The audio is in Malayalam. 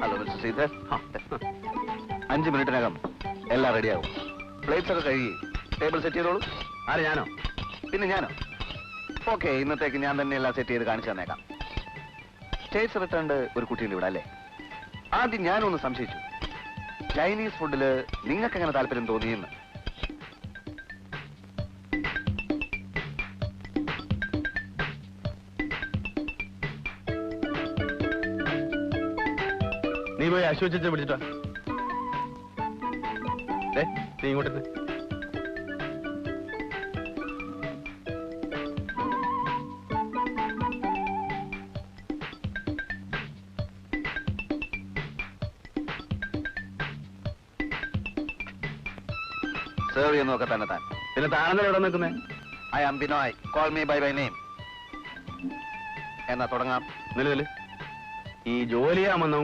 ഹലോ മിസ്റ്റർ ശ്രീധർ, 5 മിനിറ്റിനകം എല്ലാം റെഡിയാകും. പ്ലേറ്റ്സ് ഒക്കെ കഴുകി ടേബിൾ സെറ്റ് ചെയ്തോളൂ. ആര്, ഞാനോ? പിന്നെ ഞാനോ? ഓക്കെ, ഇന്നത്തേക്ക് ഞാൻ തന്നെ എല്ലാം സെറ്റ് ചെയ്ത് കാണിച്ചു തന്നേക്കാം. സ്റ്റേറ്റ്സ് റിട്ടേൺഡ് ഒരു കുട്ടിയുണ്ട് ഇവിടെ അല്ലേ? ആദ്യം ഞാനൊന്ന് സംശയിച്ചു, ചൈനീസ് ഫുഡില് നിങ്ങൾക്ക് എങ്ങനെ താല്പര്യം തോന്നിയെന്ന്. നീ പോയി അശ്വസിച്ച് പിടിച്ചിട്ടാ. നീ ഇങ്ങോട്ട് സെർവ് ചെയ്യുന്നതൊക്കെ തന്നെ താൻ. പിന്നെ താനെന്താ ഇവിടെ നിൽക്കുന്നേ? I am Binoy, call me by name. എന്നാ തുടങ്ങാം. നിലവില് ഈ ജോലി ചെയ്യാമെന്നും